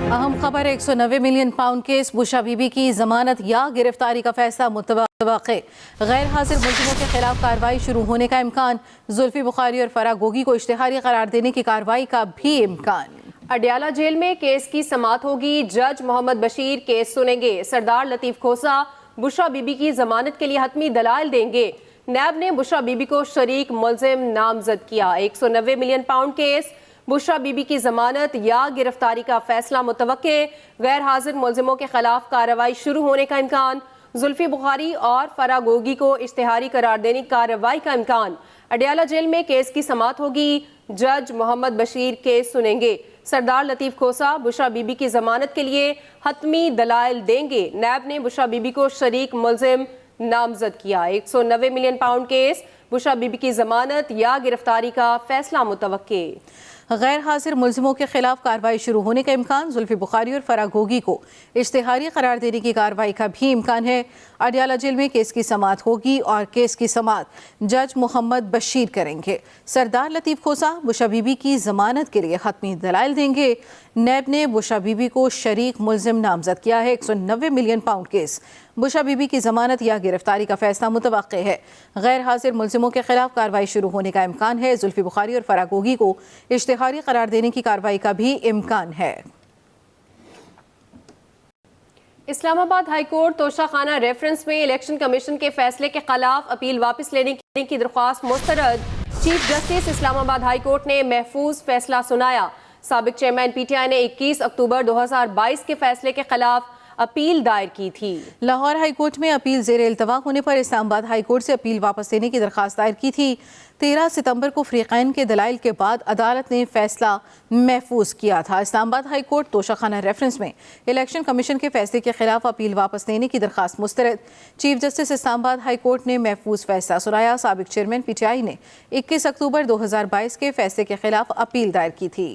अहम खबर 190 million pound case बुशा बीबी की जमानत या गिरफ्तारी का फैसला मुतवक्के। गैर हाजिर मुलजिमों के खिलाफ कार्रवाई शुरू होने का इम्कान। जुल्फी बुखारी और फराह गोगी को इश्तिहारी करार देने की कार्रवाई का भी इम्कान। अडियाला जेल में केस की समाअत होगी। जज मोहम्मद बशीर केस सुनेंगे। सरदार लतीफ खोसा बुशा बीबी की जमानत के लिए हतमी दलाइल देंगे। नैब ने बुशा बीबी को शरीक मुल्जिम नामजद किया। 190 मिलियन पाउंड केस बुशा बीबी की जमानत या गिरफ्तारी का फैसला मुतवक्के। गैर हाजिर मुल्जिमों के खिलाफ कार्रवाई शुरू होने का इम्कान। जुल्फी बुखारी और फराह गोगी को इश्तिहारी करार देने की कार्रवाई का इम्कान। अडियाला जेल में केस की समाअत होगी। जज मोहम्मद बशीर केस सुनेंगे। सरदार लतीफ खोसा बुशा बीबी की जमानत के लिए हतमी दलाइल देंगे। नैब ने बुशा बीबी को शरीक मुल्जिम नामजद किया। 190 मिलियन पाउंड केस बुशा बीबी की जमानत या गिरफ्तारी का फैसला मुतवक्के। गैर हाजिर मुल्जिमों के खिलाफ कार्रवाई शुरू होने का इम्कान। जुल्फी बुखारी और फराह गोगी को इश्तिहारी करार देने की कार्रवाई का भी इम्कान है। अडियाला जेल में केस की समाअत होगी और केस की समाअत जज मोहम्मद बशीर करेंगे। सरदार लतीफ खोसा बुशा बीबी की जमानत के लिए हतमी दलाइल देंगे। नैब ने बुशा बीबी को शरीक मुल्जिम नामजद किया है। 190 मिलियन पाउंड केस बुशा बीबी की जमानत या गिरफ्तारी का फैसला मुतवक्के है। गैर हाजिर मुल्जिमों के खिलाफ कार्रवाई शुरू होने का इम्कान है। जुल्फी बुखारी और फराह गोगी को इश्तिहारी करार देने की कार्रवाई का भी इम्कान है। Islamabad high court Toshakhana reference में इलेक्शन कमीशन के फैसले के खिलाफ अपील वापस लेने की दरख्वास्त मुस्तरद। Chief justice Islamabad high court ने महफूज फैसला सुनाया। साबिक चेयरमैन पीटीआई ने 21 अक्टूबर 2022 के फैसले के खिलाफ अपील दायर की थी। लाहौर हाई कोर्ट में अपील ज़ेर इल्तवा होने पर इस्लामाबाद हाई कोर्ट से अपील वापस लेने की दरख्वास्त दायर की थी। 13 सितंबर को फ़रीक़ैन के दलाइल के बाद अदालत ने फैसला महफूज किया था। Islamabad high court Toshakhana reference में इलेक्शन कमीशन के फैसले के खिलाफ अपील वापस लेने की दरख्वास्त मुस्तरद। Chief justice Islamabad high court ने महफूज फैसला सुनाया। साबिक चेयरमैन पीटीआई ने 21 अक्टूबर 2022 के फैसले के खिलाफ अपील दायर की थी।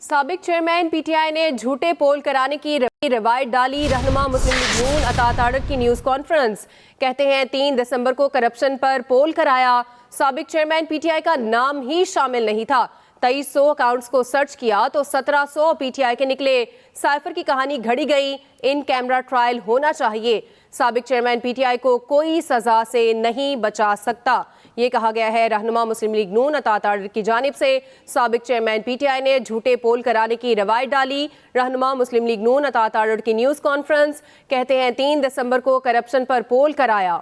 साबिक चेयरमैन पीटीआई ने झूठे पोल कराने की रवायत डाली। रहनुमा मुस्लिम लीग नून अता ताड़र की न्यूज़ कॉन्फ्रेंस। कहते हैं 3 दिसंबर को करप्शन पर पोल कराया। साबिक चेयरमैन पीटीआई का नाम ही शामिल नहीं था। 2300 अकाउंट्स को सर्च किया तो 1700 पीटीआई के निकले। साइफर की कहानी घड़ी गई। इन कैमरा ट्रायल होना चाहिए। साबिक चेयरमैन पीटीआई को कोई सजा से नहीं बचा सकता, ये कहा गया है रहनुमा मुस्लिम लीग नून अता ताड़र की जानिब से। साबिक चेयरमैन पीटीआई ने झूठे पोल कराने की रवायत डाली। रहनुमा मुस्लिम लीग नून अता ताड़र की न्यूज़ कॉन्फ्रेंस। कहते हैं 3 दिसंबर को करप्शन पर पोल कराया।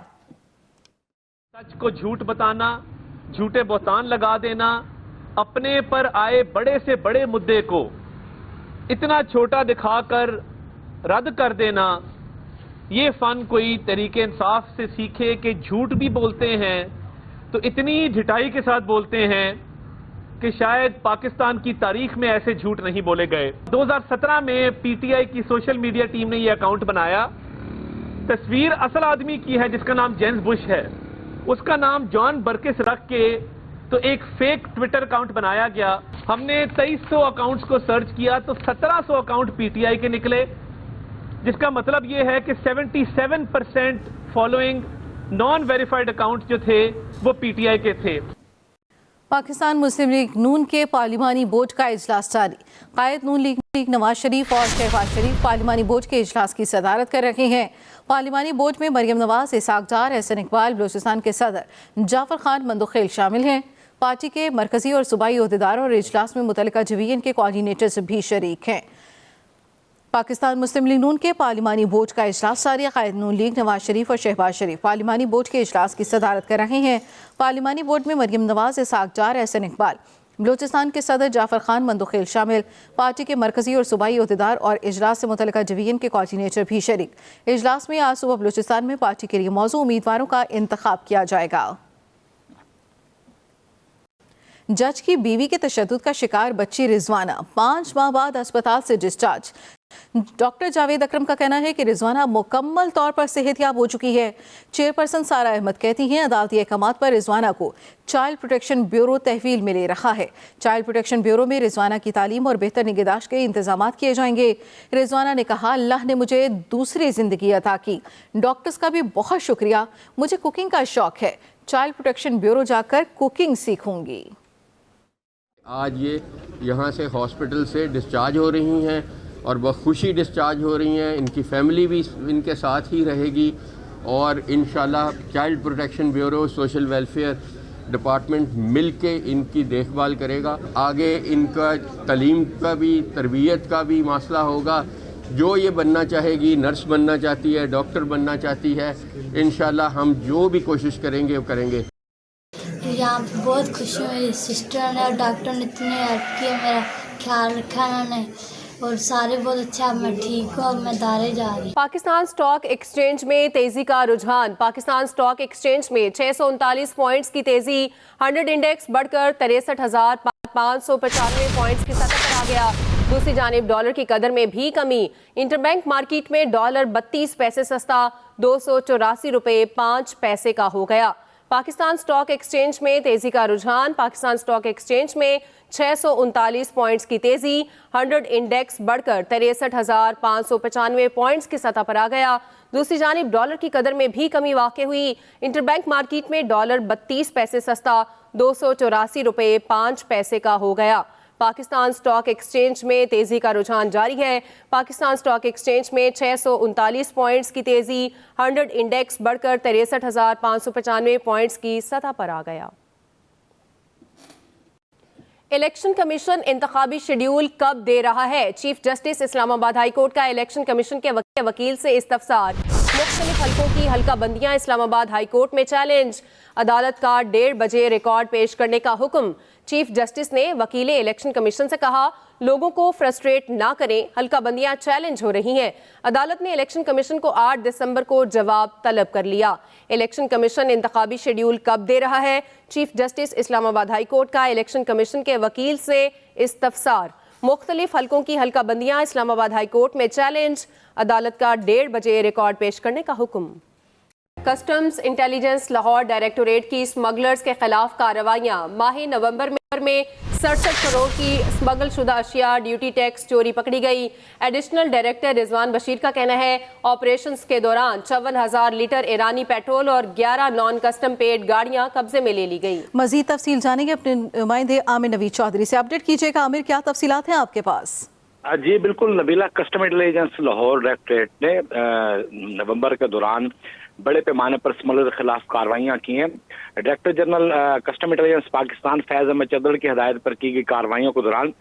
सच को झूठ बताना, झूठे बहतान लगा देना, अपने पर आए बड़े से बड़े मुद्दे को इतना छोटा दिखाकर रद्द कर देना, ये फन कोई तरीके इंसाफ से सीखे कि झूठ भी बोलते हैं तो इतनी ढिठाई के साथ बोलते हैं कि शायद पाकिस्तान की तारीख में ऐसे झूठ नहीं बोले गए। 2017 में पीटीआई की सोशल मीडिया टीम ने यह अकाउंट बनाया। तस्वीर असल आदमी की है जिसका नाम जेम्स बुश है, उसका नाम जॉन बर्किस रख के तो एक फेक ट्विटर अकाउंट बनाया गया। हमने 2300 अकाउंट्स को सर्च किया तो 1700 अकाउंट पीटीआई के निकले, जिसका मतलब यह है कि 77% फॉलोइंग नॉन वेरीफाइड अकाउंट जो थे वो पीटीआई के थे। पाकिस्तान मुस्लिम लीग नून के पार्लिमानी बोर्ड का इजलास जारी। कायद नून लीग नवाज शरीफ और शहबाज शरीफ पार्लिमानी बोर्ड के इजलास की सदारत कर रहे हैं। पार्लिमानी बोर्ड में मरियम नवाज, इसाक डार, एहसन इकबाल, बलूचिस्तान के सदर जाफर खान मंदुखेल शामिल हैं। पार्टी के मरकजी और सूबाई ओहदेदार और इजलास में मुतल्लिका डिवीजन के कोऑर्डिनेटर्स भी शरीक हैं। पाकिस्तान मुस्लिम लीग नून के पार्लिमानी बोर्ड का इजलास जारी। कायद नून लीग नवाज शरीफ और शहबाज शरीफ पार्लिमानी बोर्ड के इजलास की सदारत कर रहे हैं। पार्लिमानी बोर्ड में मरियम नवाज, इसाक डार, एहसन इकबाल, बलूचिस्तान के सदर जाफर खान मंदुखेल शामिल। पार्टी के मरकजी और सूबाई ओहदेदार और इजलास से मुतल्लिका डिवीजन के कोऑर्डिनेटर भी शरीक। इजलास में आज सुबह बलूचिस्तान में पार्टी के लिए मौजूद उम्मीदवारों का इंतखाब किया जाएगा। जज की बीवी के तशद्दुद का शिकार बच्ची रिजवाना 5 माह बाद अस्पताल से डिस्चार्ज। डॉक्टर जावेद अकरम का कहना है कि रिजवाना मुकम्मल तौर पर सेहतयाब हो चुकी है। चेयरपर्सन सारा अहमद कहती हैं अदालती अहकामात पर रिजवाना को चाइल्ड प्रोटेक्शन ब्यूरो तहवील में ले रहा है। चाइल्ड प्रोटेक्शन ब्यूरो में रिजवाना की तालीम और बेहतर निगहदाश्त के इंतजाम किए जाएंगे। रिजवाना ने कहा, अल्लाह ने मुझे दूसरी जिंदगी अता की। डॉक्टर्स का भी बहुत शुक्रिया। मुझे कुकिंग का शौक है। चाइल्ड प्रोटेक्शन ब्यूरो जाकर कुकिंग सीखूंगी। آج یہ یہاں سے ہاسپٹل سے ڈسچارج ہو رہی ہیں اور بخوشی ڈسچارج ہو رہی ہیں. ان کی فیملی بھی ان کے ساتھ ہی رہے گی اور انشاءاللہ child protection bureau social welfare department مل کے ان کی دیکھ بھال کرے گا. آگے ان کا تعلیم کا بھی تربیت کا بھی مسئلہ ہوگا. جو یہ بننا چاہے گی، نرس بننا چاہتی ہے، ڈاکٹر بننا چاہتی ہے، انشاءاللہ ہم جو بھی کوشش کریں گے وہ کریں گے. یہاں پہ بہت خوشی ہوئی. میری سسٹر نے اور ڈاکٹر نے اتنے ہیلپ کیا، میرا خیال رکھا انہوں نے اور سارے بہت اچھا. میں ٹھیک ہوں اور میں دارے جا رہی. پاکستان سٹاک ایکسچینج میں تیزی کا رجحان. پاکستان سٹاک ایکسچینج میں 639 پوائنٹس کی تیزی. 100 انڈیکس بڑھ کر 63,595 پوائنٹس کی سطح پر آ گیا. دوسری جانب ڈالر کی قدر میں بھی کمی. انٹر بینک مارکیٹ میں ڈالر 32 پیسے سستا 284 روپے 5 پیسے کا ہو گیا. پاکستان سٹاک ایکسچینج میں تیزی کا رجحان. پاکستان سٹاک ایکسچینج میں 639 پوائنٹس کی تیزی. 100 انڈیکس بڑھ کر 63,595 پوائنٹس کی سطح پر آ گیا. دوسری جانب ڈالر کی قدر میں بھی کمی واقع ہوئی. انٹر بینک مارکیٹ میں ڈالر 32 پیسے سستا 284 روپے 5 پیسے کا ہو گیا. پاکستان سٹاک ایکسچینج میں تیزی کا رجحان جاری ہے. پاکستان سٹاک ایکسچینج میں 639 پوائنٹس کی تیزی. 100 انڈیکس بڑھ کر 63,595 پوائنٹس کی سطح پر آ گیا. الیکشن کمیشن انتخابی شیڈیول کب دے رہا ہے؟ چیف جسٹس اسلام آباد ہائی کورٹ کا الیکشن کمیشن کے وکیل سے استفسار. مختلف حلقوں کی حلقہ بندیاں اسلام آباد ہائی کورٹ میں چیلنج. عدالت کا 1:30 بجے ریکارڈ پیش کرنے کا حکم. چیف جسٹس نے وکیل الیکشن کمیشن سے کہا لوگوں کو فرسٹریٹ نہ کریں، حلقہ بندیاں چیلنج ہو رہی ہیں. عدالت نے الیکشن کمیشن کو 8 دسمبر کو جواب طلب کر لیا. الیکشن کمیشن انتخابی شیڈیول کب دے رہا ہے؟ چیف جسٹس اسلام آباد ہائی کورٹ کا الیکشن کمیشن کے وکیل سے استفسار. مختلف حلقوں کی حلقہ بندیاں اسلام آباد ہائی کورٹ میں چیلنج. عدالت کا 1:30 بجے ریکارڈ پیش کرنے کا حکم. کسٹمز انٹیلیجنس لاہور ڈائریکٹوریٹ کی اسمگلرز کے خلاف کارروائیاں. ماہ نومبر میں 67 کروڑ کی اسمگل شدہ اشیاء ڈیوٹی ٹیکس چوری پکڑی گئی. ایڈیشنل ڈائریکٹر رضوان بشیر کا کہنا ہے آپریشنز کے دوران 54,000 لیٹر ایرانی پیٹرول اور 11 نان کسٹم پیڈ گاڑیاں قبضے میں لے لی گئی. مزید تفصیل جانیں گے اپنے نمائندے عامر نوید چودھری سے. اپڈیٹ کیجیے گا عامر، کیا تفصیلات ہیں آپ کے پاس؟ جی بالکل Nabila, custom intelligence Lahore directorate نے نومبر کے دوران بڑے پیمانے پر اسمگلر کے خلاف کارروائیاں کی ہیں. Director general custom intelligence Pakistan Faiz Ahmed Chadhar کی ہدایت پر کی گئی کارروائیوں کے دوران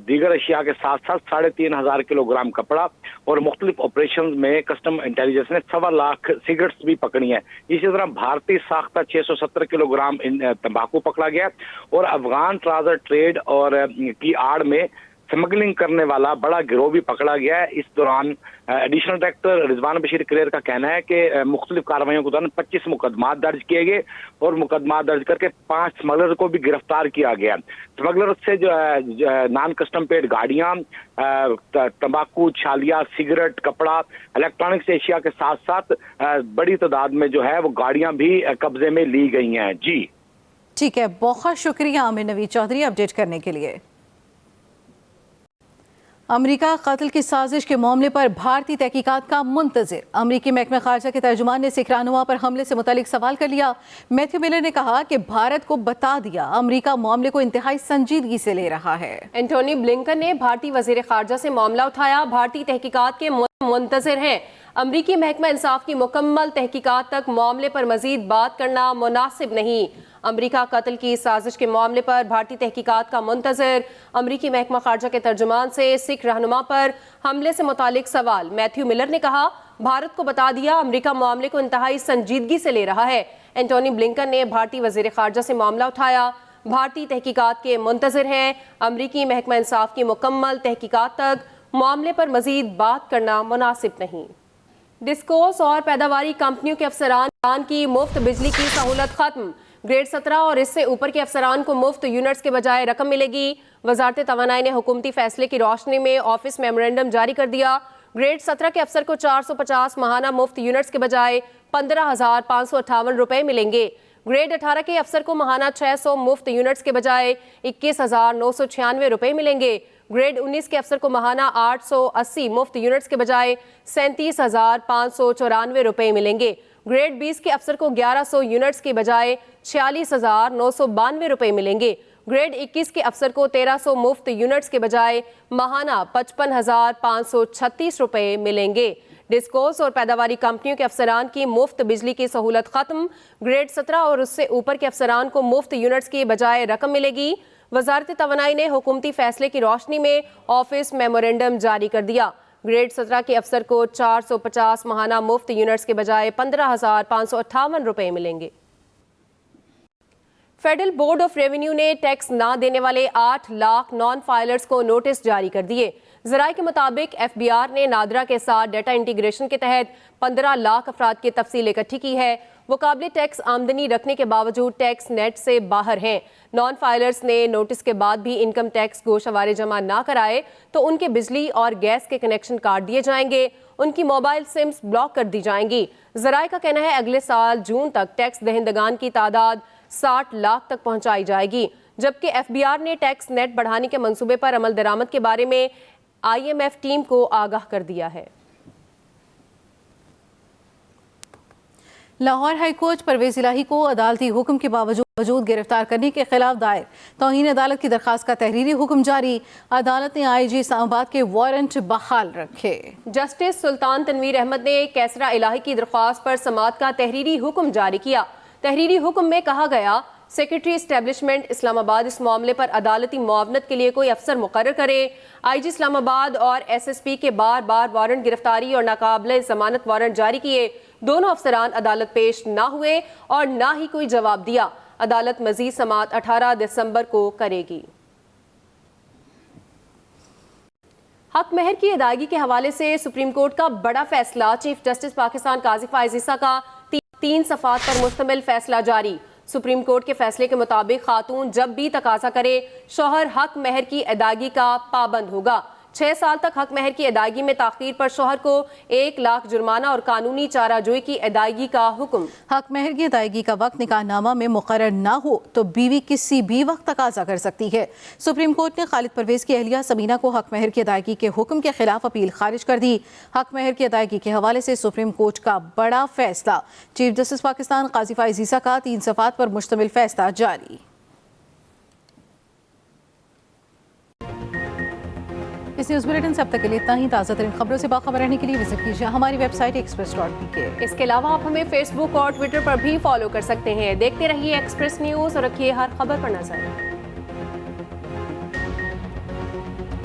دیگر اشیاء کے ساتھ ساتھ 3,500 کلو گرام کپڑا اور مختلف آپریشنز میں کسٹم انٹیلیجنس نے 1.25 سگریٹس بھی پکڑی ہیں. اسی طرح بھارتی ساختہ 670 کلو گرام تمباکو پکڑا گیا اور افغان ٹرازر ٹریڈ اور کی آڑ میں اسمگلنگ کرنے والا بڑا گروہ بھی پکڑا گیا ہے. اس دوران ایڈیشنل ڈائریکٹر رضوان بشیر کلیر کا کہنا ہے کہ مختلف کارروائیوں کے دوران 25 مقدمات درج کیے گئے اور مقدمات درج کر کے 5 اسمگلر کو بھی گرفتار کیا گیا. اسمگلر سے جو نان کسٹم پیڈ گاڑیاں، تمباکو، چھالیاں، سگریٹ، کپڑا، الیکٹرانکس اشیاء کے ساتھ ساتھ بڑی تعداد میں جو ہے وہ گاڑیاں بھی قبضے میں لی گئی ہیں. جی ٹھیک ہے، بہت شکریہ عامر نوید چودھری اپڈیٹ کرنے کے لیے. امریکہ قتل کی سازش کے معاملے پر بھارتی تحقیقات کا منتظر. امریکی محکمہ خارجہ کے ترجمان نے سکھ رہنما پر حملے سے متعلق سوال کر لیا. میتھیو ملر نے کہا کہ بھارت کو بتا دیا امریکہ معاملے کو انتہائی سنجیدگی سے لے رہا ہے. اینٹونی بلنکن نے بھارتی وزیر خارجہ سے معاملہ اٹھایا. بھارتی تحقیقات کے منتظر ہیں. امریکی محکمہ انصاف کی مکمل تحقیقات تک معاملے پر مزید بات کرنا مناسب نہیں. امریکہ قتل کی سازش کے معاملے پر بھارتی تحقیقات کا منتظر. امریکی محکمہ خارجہ کے ترجمان سے سکھ رہنما پر حملے سے متعلق سوال. میتھیو ملر نے کہا بھارت کو بتا دیا امریکہ معاملے کو انتہائی سنجیدگی سے لے رہا ہے. اینٹونی بلنکن نے بھارتی وزیر خارجہ سے معاملہ اٹھایا. بھارتی تحقیقات کے منتظر ہیں. امریکی محکمہ انصاف کی مکمل تحقیقات تک معاملے پر مزید بات کرنا مناسب نہیں. ڈسکوس اور پیداواری کمپنیوں کے افسران کی مفت بجلی کی سہولت ختم. گریڈ 17 اور اس سے اوپر کے افسران کو مفت یونٹس کے بجائے رقم ملے گی. وزارت توانائی نے حکومتی فیصلے کی روشنی میں آفس میمورنڈم جاری کر دیا. گریڈ 17 کے افسر کو 450 ماہانہ مفت یونٹس کے بجائے 15,558 روپے ملیں گے. گریڈ 18 کے افسر کو ماہانہ 600 مفت یونٹس کے بجائے 21,996 روپے ملیں گے. گریڈ 19 کے افسر کو ماہانہ 880 مفت یونٹس کے بجائے 37,594 روپے ملیں گے. گریڈ 20 کے افسر کو 1100 یونٹس کی بجائے 46,992 روپے ملیں گے. ग्रेड 21 के अफसर को 1300 मुफ्त यूनिट्स के बजाय माहाना 55,536 रुपए मिलेंगे। डिस्कोस और पैदावारी कंपनियों के अफसरान की मुफ्त बिजली की सहूलत खत्म। ग्रेड 17 और उससे ऊपर के अफसरान को मुफ्त यूनिट्स की बजाय रकम मिलेगी। वजारत तवानाई ने हुकूमती फैसले की रोशनी में ऑफिस मेमोरेंडम जारी कर दिया। ग्रेड 17 के अफसर को 450 माहाना मुफ्त यूनिट्स के बजाय 15,558 रुपए मिलेंगे। फेडरल बोर्ड ऑफ रेवेन्यू ने टैक्स ना देने वाले 8 लाख नॉन फाइलर्स को नोटिस जारी कर दिए। ज़राए के मुताबिक FBI ने नादरा के साथ डेटा इंटीग्रेशन के तहत 15 लाख अफराद की तफसील इकट्ठी की है। वो काबिल टैक्स आमदनी रखने के बावजूद टैक्स नेट से बाहर हैं। नॉन फाइलर्स ने नोटिस के बाद भी इनकम टैक्स गोशवारे जमा ना कराए तो उनके बिजली और गैस के कनेक्शन काट दिए जाएंगे, उनकी मोबाइल सिम्स ब्लॉक कर दी जाएंगी। ज़राए का कहना है अगले साल जून तक टैक्स दहिंदगान की तादाद 60 लाख तक पहुंचाई जाएगी, जबकि FBI ने टैक्स नेट बढ़ाने के मंसूबे पर अमल दरामद के बारे में IMF टीम को आगाह कर दिया है। लाहौर हाई कोर्ट परवेज इलाही को अदालती हुक्म के बावजूद गिरफ्तार करने के खिलाफ दायर तौहीन अदालत की दरखास्त का तहरीरी हुक्म जारी। अदालत ने IG इस्लामाबाद के वारंट बहाल रखे। जस्टिस सुल्तान तनवीर अहमद ने कैसरा इलाही की दरख्वास्त पर समाअत का तहरीरी हुक्म जारी किया। तहरीरी हुक्म में कहा गया, सेक्रेटरी इस्टेब्लिशमेंट इस्लामाबाद इस मामले पर अदालती मुआवनत के लिए कोई अफसर मुकर्रर करे। IG इस्लामाबाद और SSP के बार बार वारंट गिरफ्तारी और नाकाबिले जमानत वारंट जारी किए। दोनों अफसरान अदालत पेश ना हुए और ना ही कोई जवाब दिया। अदालत मजीद समाअत 18 दिसंबर को करेगी। हक महर की अदायगी के हवाले से सुप्रीम कोर्ट का बड़ा फैसला। चीफ जस्टिस पाकिस्तान काजी फाइज ईसा का 3 सफ़ात पर मुश्तमिल फैसला जारी। सुप्रीम कोर्ट के फैसले के मुताबिक खातून जब भी तकाजा करे, शौहर हक महर की अदायगी का पाबंद होगा। 6 साल तक हक महर की अदायगी में ताखीर पर शौहर को 1 लाख जुर्माना और कानूनी चाराजोई की अदायगी का हुक्म। हक महर की अदायगी का वक्त निकाहनामा में मुकर्रर ना हो तो बीवी किसी भी वक्त तकाजा कर सकती है। सुप्रीम कोर्ट ने खालिद परवेज की अहलिया समीना को हक महर की अदायगी के हुक्म के खिलाफ अपील खारिज कर दी। हक महर की अदायगी के हवाले से सुप्रीम कोर्ट का बड़ा फैसला। चीफ जस्टिस पाकिस्तान काजी फाइज ईसा का 3 सफ़ात पर मुश्तमिल फैसला जारी। इस न्यूज़ बुलेटिन से अब तक के लिए इतना ही। ताज़ा तरीन खबरों से बाखबर रहने के लिए विजिट कीजिए हमारी वेबसाइट express.pk। इसके अलावा आप हमें फेसबुक और ट्विटर पर भी फॉलो कर सकते हैं। देखते रहिए एक्सप्रेस न्यूज़ और रखिए हर खबर पर नजर।